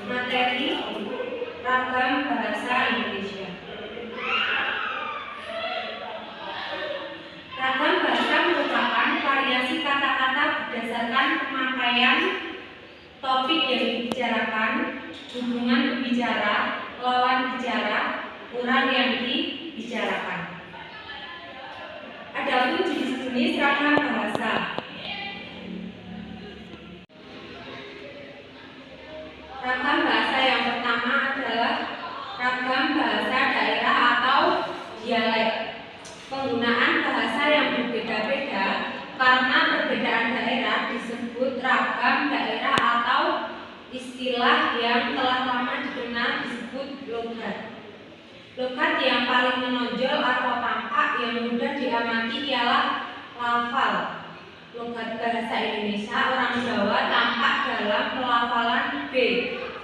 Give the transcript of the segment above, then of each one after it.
Materi ragam bahasa Indonesia. Ragam bahasa merupakan variasi kata-kata berdasarkan pemakaian topik yang dibicarakan, hubungan pembicara, lawan bicara, orang yang dibicarakan. Adapun jenis-jenis ragam bahasa. Ragam bahasa yang pertama adalah ragam bahasa daerah atau dialek. Penggunaan bahasa yang berbeda-beda karena perbedaan daerah disebut ragam daerah atau istilah yang telah lama dikenal disebut logat. Logat yang paling menonjol atau tampak yang mudah diamati ialah lafal. Logat bahasa Indonesia orang Jawa tampak dalam pelafalan B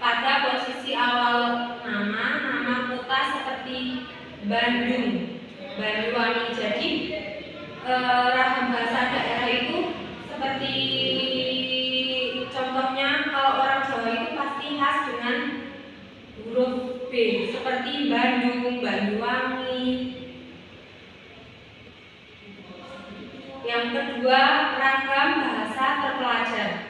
pada posisi awal nama kota seperti Bandung, Banyuwangi. Jadi ragam bahasa daerah itu seperti contohnya kalau orang Jawa itu pasti khas dengan huruf B seperti Bandung, Banyuwangi. Yang kedua, ragam bahasa terpelajar.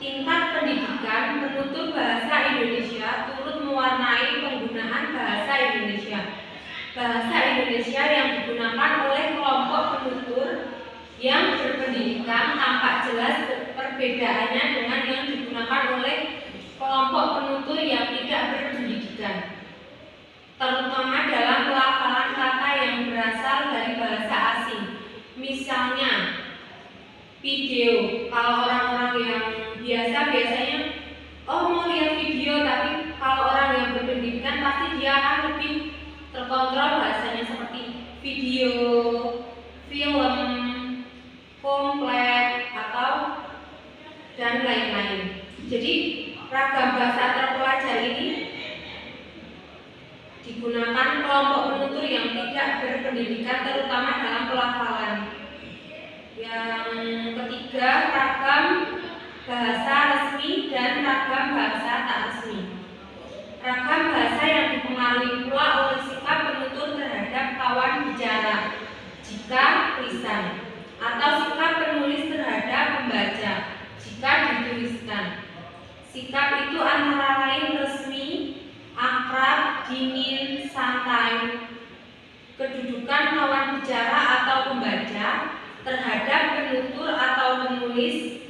Tingkat pendidikan penutur bahasa Indonesia turut mewarnai penggunaan bahasa Indonesia. Bahasa Indonesia yang digunakan oleh kelompok penutur yang berpendidikan tampak jelas perbedaannya dengan yang digunakan oleh kelompok penutur yang tidak berpendidikan, terutama dalam pelafalan kata yang berasal dari bahasa asing. Misalnya video, kalau orang-orang yang biasanya mau lihat video, tapi kalau orang yang berpendidikan pasti dia akan lebih terkontrol bahasanya seperti video, film, komplek, atau dan lain-lain. Jadi ragam bahasa terpelajar ini digunakan kelompok penutur yang tidak berpendidikan, terutama dalam pelafalan. Yang ketiga, ragam bahasa resmi dan ragam bahasa tak resmi. Ragam bahasa yang dipengaruhi pula oleh sikap penutur terhadap kawan bicara jika lisan, atau sikap penulis terhadap pembaca jika dituliskan. Sikap itu antara lain resmi, akrab, dingin, santai. Kedudukan kawan bicara atau pembaca terhadap penutur atau penulis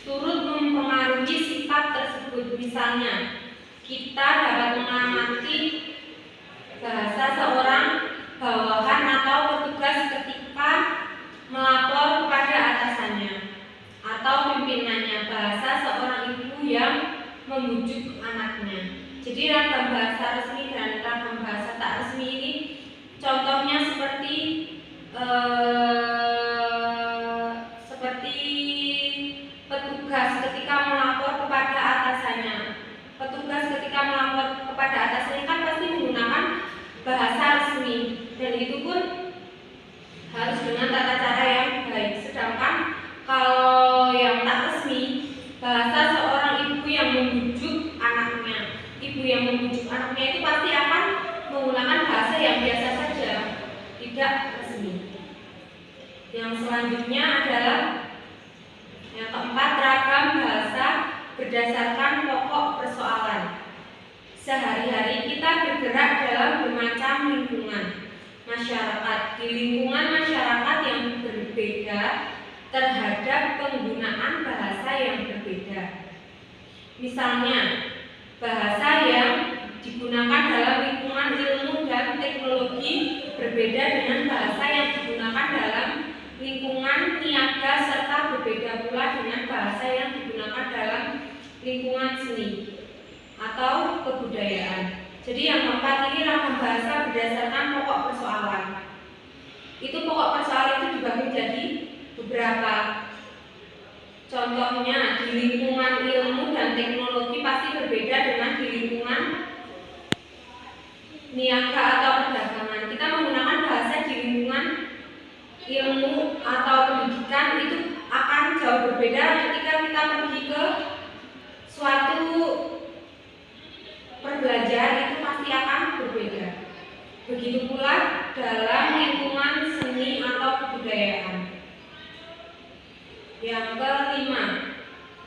turut mempengaruhi sikap tersebut. Misalnya, kita dapat mengamati bahasa seorang bawahan atau petugas ketika melapor kepada atasannya atau pimpinannya, bahasa seorang ibu yang membujuk anaknya. Jadi ragam bahasa resmi dan ragam bahasa tak resmi ini contohnya seperti petugas ketika melapor kepada atasannya. Petugas ketika melapor kepada atasannya kan pasti menggunakan bahasa resmi, dan itu pun harus dengan tata cara yang baik. Sedangkan kalau yang tak resmi, bahasa seorang ibu yang membujuk anaknya, itu pasti akan menggunakan bahasa yang biasa saja, tidak resmi. Yang selanjutnya adalah yang keempat, ragam bahasa berdasarkan pokok persoalan. Sehari-hari kita bergerak dalam bermacam lingkungan masyarakat. Di lingkungan masyarakat yang berbeda terhadap penggunaan bahasa yang berbeda. Misalnya, bahasa yang digunakan dalam lingkungan ilmu dan teknologi berbeda dengan bahasa yang digunakan dalam lingkungan niaga, serta berbeda pula dengan bahasa yang digunakan dalam lingkungan seni atau kebudayaan. Jadi yang keempat ini ragam bahasa berdasarkan pokok persoalan. Itu pokok persoalan itu dibagi jadi beberapa. Contohnya di lingkungan ilmu dan teknologi pasti berbeda dengan di lingkungan niaga atau perdagangan. Kita menggunakan bahasa di lingkungan ilmu atau pendidikan itu akan jauh berbeda ketika kita pergi ke suatu Begitu pula dalam lingkungan seni atau kebudayaan. Yang kelima,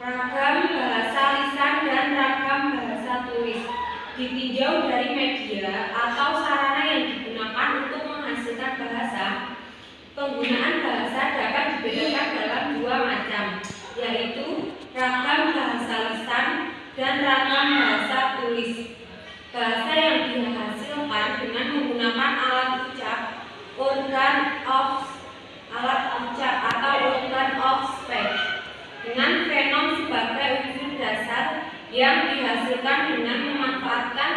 ragam bahasa lisan dan ragam bahasa tulis. Ditinjau dari media atau sarana yang digunakan untuk menghasilkan bahasa, penggunaan bahasa dapat dibedakan dalam dua macam, yaitu ragam bahasa lisan dan ragam bahasa tulis. Bahasa yang dihasilkan dengan menggunakan alat ucap, alat ucap atau organ of speech, dengan fenom sebagai unsur dasar yang dihasilkan dengan memanfaatkan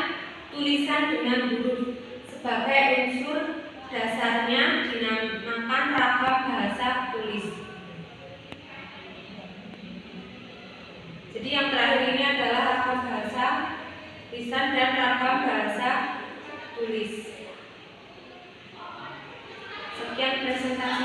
tulisan dengan huruf sebagai unsur dasarnya, dinamakan ragam bahasa tulis. Jadi yang terakhir ini adalah ragam bahasa lisan dan ragam bahasa tulis. Sekian presentasi